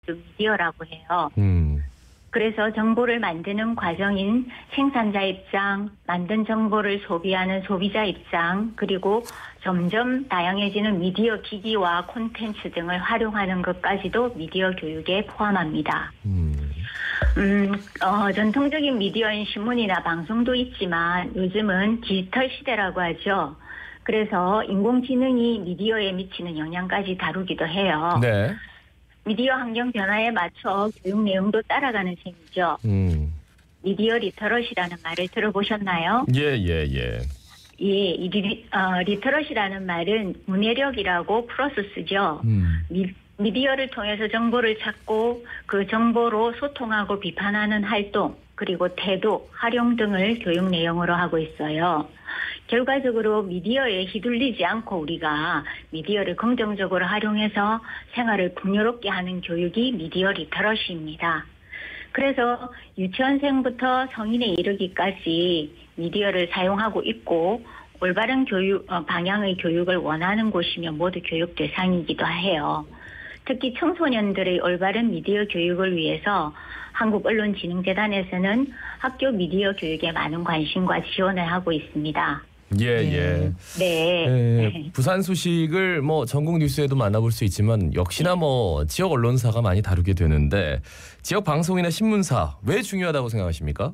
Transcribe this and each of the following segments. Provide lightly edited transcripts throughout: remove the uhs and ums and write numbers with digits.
것도 미디어라고 해요. 그래서 정보를 만드는 과정인 생산자 입장, 만든 정보를 소비하는 소비자 입장, 그리고 점점 다양해지는 미디어 기기와 콘텐츠 등을 활용하는 것까지도 미디어 교육에 포함합니다. 전통적인 미디어인 신문이나 방송도 있지만 요즘은 디지털 시대라고 하죠. 그래서 인공지능이 미디어에 미치는 영향까지 다루기도 해요. 네. 미디어 환경 변화에 맞춰 교육 내용도 따라가는 셈이죠. 미디어 리터러시라는 말을 들어보셨나요? 예. 예, 리터러시라는 말은 문해력이라고 풀어서 쓰죠. 미디어를 통해서 정보를 찾고 그 정보로 소통하고 비판하는 활동, 그리고 태도, 활용 등을 교육 내용으로 하고 있어요. 결과적으로 미디어에 휘둘리지 않고 우리가 미디어를 긍정적으로 활용해서 생활을 풍요롭게 하는 교육이 미디어 리터러시입니다. 그래서 유치원생부터 성인에 이르기까지 미디어를 사용하고 있고 올바른 방향의 교육을 원하는 곳이며 모두 교육 대상이기도 해요. 특히 청소년들의 올바른 미디어 교육을 위해서 한국언론진흥재단에서는 학교 미디어 교육에 많은 관심과 지원을 하고 있습니다. 예. 네. 부산 소식을 전국 뉴스에도 만나볼 수 있지만 역시나 지역 언론사가 많이 다루게 되는데 지역 방송이나 신문사 왜 중요하다고 생각하십니까?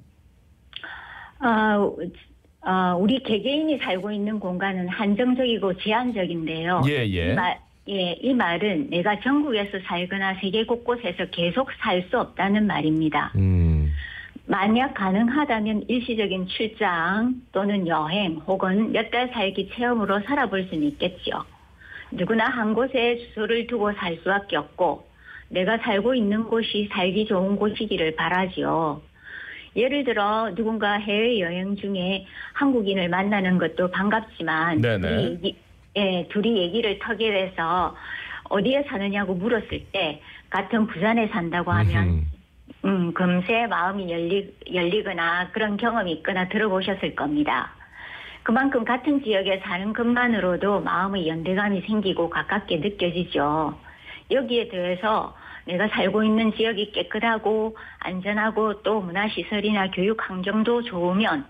우리 개개인이 살고 있는 공간은 한정적이고 제한적인데요. 이 말은 내가 전국에서 살거나 세계 곳곳에서 계속 살 수 없다는 말입니다. 만약 가능하다면 일시적인 출장 또는 여행 혹은 몇 달 살기 체험으로 살아볼 수는 있겠죠. 누구나 한 곳에 주소를 두고 살 수밖에 없고 내가 살고 있는 곳이 살기 좋은 곳이기를 바라지요. 예를 들어 누군가 해외여행 중에 한국인을 만나는 것도 반갑지만 둘이 얘기를 터게 돼서 어디에 사느냐고 물었을 때 같은 부산에 산다고 하면 금세 마음이 열리거나 그런 경험이 있거나 들어보셨을 겁니다. 그만큼 같은 지역에 사는 것만으로도 마음의 연대감이 생기고 가깝게 느껴지죠. 여기에 더해서 내가 살고 있는 지역이 깨끗하고 안전하고 또 문화시설이나 교육 환경도 좋으면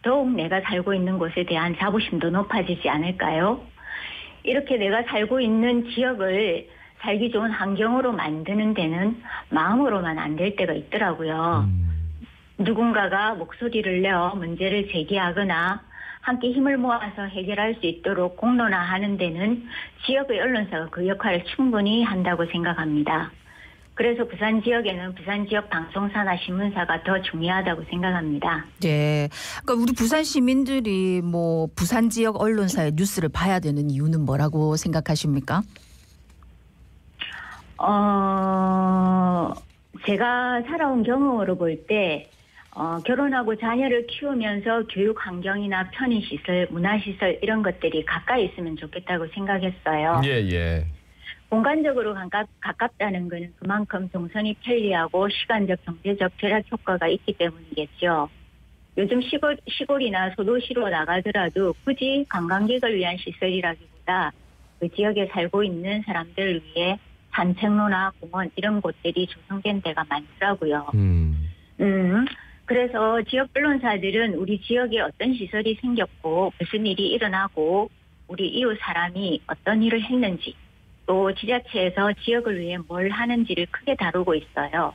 더욱 내가 살고 있는 곳에 대한 자부심도 높아지지 않을까요? 이렇게 내가 살고 있는 지역을 살기 좋은 환경으로 만드는 데는 마음으로만 안 될 때가 있더라고요. 누군가가 목소리를 내어 문제를 제기하거나 함께 힘을 모아서 해결할 수 있도록 공론화하는 데는 지역의 언론사가 그 역할을 충분히 한다고 생각합니다. 그래서 부산 지역에는 부산 지역 방송사나 신문사가 더 중요하다고 생각합니다. 네, 그러니까 우리 부산 시민들이 부산 지역 언론사의 뉴스를 봐야 되는 이유는 뭐라고 생각하십니까? 제가 살아온 경험으로 볼 때 결혼하고 자녀를 키우면서 교육 환경이나 편의시설, 문화시설 이런 것들이 가까이 있으면 좋겠다고 생각했어요. 예. 공간적으로 가깝다는 것은 그만큼 동선이 편리하고 시간적, 경제적 절약 효과가 있기 때문이겠죠. 요즘 시골이나 소도시로 나가더라도 굳이 관광객을 위한 시설이라기보다 그 지역에 살고 있는 사람들을 위해 산책로나 공원 이런 곳들이 조성된 데가 많더라고요. 그래서 지역 언론사들은 우리 지역에 어떤 시설이 생겼고 무슨 일이 일어나고 우리 이웃 사람이 어떤 일을 했는지 또 지자체에서 지역을 위해 뭘 하는지를 크게 다루고 있어요.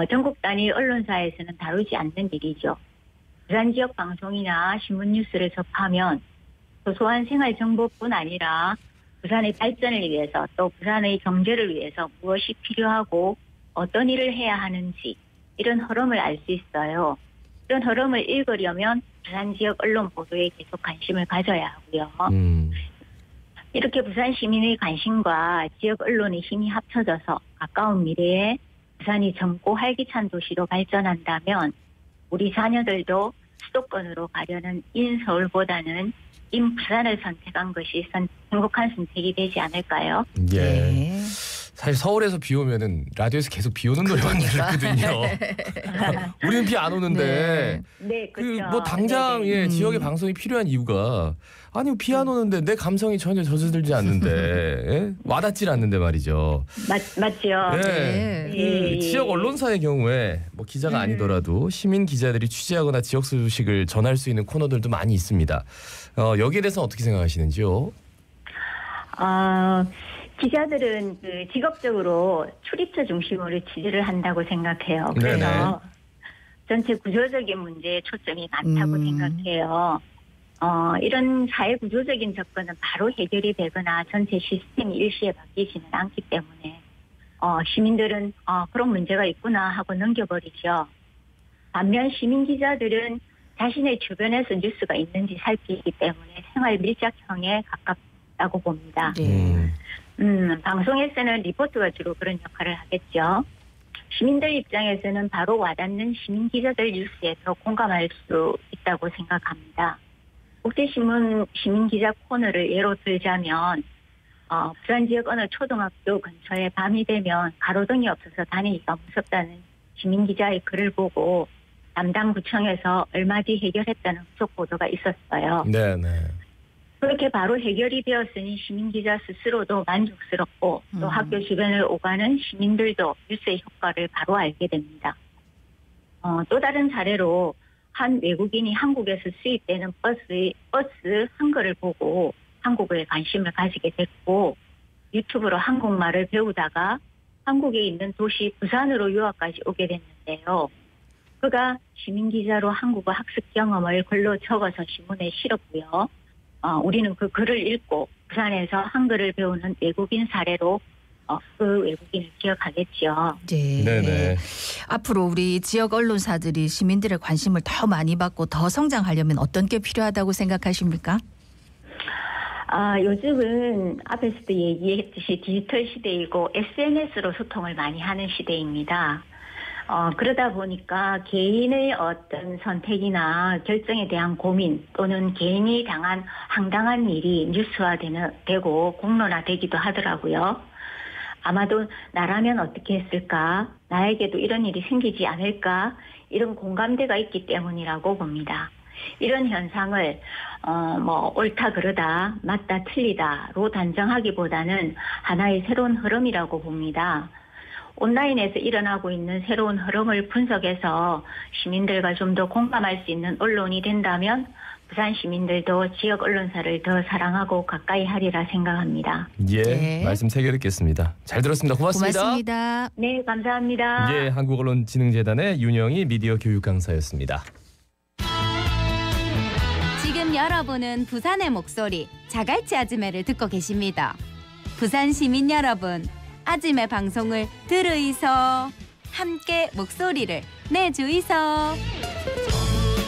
전국 단위 언론사에서는 다루지 않는 일이죠. 부산 지역 방송이나 신문 뉴스를 접하면 소소한 생활 정보뿐 아니라 부산의 발전을 위해서 또 부산의 경제를 위해서 무엇이 필요하고 어떤 일을 해야 하는지 이런 흐름을 알 수 있어요. 이런 흐름을 읽으려면 부산 지역 언론 보도에 계속 관심을 가져야 하고요. 이렇게 부산 시민의 관심과 지역 언론의 힘이 합쳐져서 가까운 미래에 부산이 젊고 활기찬 도시로 발전한다면 우리 자녀들도 수도권으로 가려는 인서울보다는 인부산을 선택한 것이 행복한 선택이 되지 않을까요? 예. 사실 서울에서 비 오면은 라디오에서 계속 비 오는 노래만 들었거든요. 우리는 비 안 오는데 그렇죠. 뭐 당장 지역의 방송이 필요한 이유가 아니 비 안 오는데 내 감성이 전혀 젖어들지 않는데 와닿질 않는데 말이죠. 맞죠. 그 지역 언론사의 경우에 뭐 기자가 아니더라도 시민 기자들이 취재하거나 지역 소식을 전할 수 있는 코너들도 많이 있습니다. 여기에 대해서 어떻게 생각하시는지요? 기자들은 그 직업적으로 출입처 중심으로 취재를 한다고 생각해요. 그래서 전체 구조적인 문제에 초점이 많다고 생각해요. 이런 사회 구조적인 접근은 바로 해결이 되거나 전체 시스템이 일시에 바뀌지는 않기 때문에 시민들은 그런 문제가 있구나 하고 넘겨버리죠. 반면 시민 기자들은 자신의 주변에서 뉴스가 있는지 살피기 때문에 생활 밀착형에 가깝다고 봅니다. 방송에서는 리포터가 주로 그런 역할을 하겠죠. 시민들 입장에서는 바로 와닿는 시민 기자들 뉴스에 더 공감할 수 있다고 생각합니다. 국제신문 시민 기자 코너를 예로 들자면 부산 지역 어느 초등학교 근처에 밤이 되면 가로등이 없어서 다니기가 무섭다는 시민 기자의 글을 보고 담당 구청에서 얼마 뒤 해결했다는 후속 보도가 있었어요. 네네. 그렇게 바로 해결이 되었으니 시민 기자 스스로도 만족스럽고 또 학교 주변을 오가는 시민들도 뉴스의 효과를 바로 알게 됩니다. 또 다른 사례로 한 외국인이 한국에서 수입되는 버스 한글을 보고 한국에 관심을 가지게 됐고 유튜브로 한국말을 배우다가 한국에 있는 도시 부산으로 유학까지 오게 됐는데요. 그가 시민기자로 한국어 학습 경험을 글로 적어서 신문에 실었고요. 우리는 그 글을 읽고 부산에서 한글을 배우는 외국인 사례로 그 외국인을 기억하겠죠. 네. 네네. 앞으로 우리 지역 언론사들이 시민들의 관심을 더 많이 받고 더 성장하려면 어떤 게 필요하다고 생각하십니까? 요즘은 앞에서도 얘기했듯이 디지털 시대이고 SNS로 소통을 많이 하는 시대입니다. 그러다 보니까 개인의 어떤 선택이나 결정에 대한 고민 또는 개인이 당한 황당한 일이 뉴스화되고 공론화되기도 하더라고요. 아마도 나라면 어떻게 했을까? 나에게도 이런 일이 생기지 않을까? 이런 공감대가 있기 때문이라고 봅니다. 이런 현상을 옳다 그르다 맞다 틀리다로 단정하기보다는 하나의 새로운 흐름이라고 봅니다. 온라인에서 일어나고 있는 새로운 흐름을 분석해서 시민들과 좀 더 공감할 수 있는 언론이 된다면 부산 시민들도 지역 언론사를 더 사랑하고 가까이 하리라 생각합니다. 네. 말씀 새겨 듣겠습니다. 잘 들었습니다. 고맙습니다. 네, 감사합니다. 한국언론진흥재단의 윤영희 미디어 교육 강사였습니다. 지금 여러분은 부산의 목소리 자갈치 아지매를 듣고 계십니다. 부산 시민 여러분, 아지매 방송을 들으이소. 함께 목소리를 내주이소.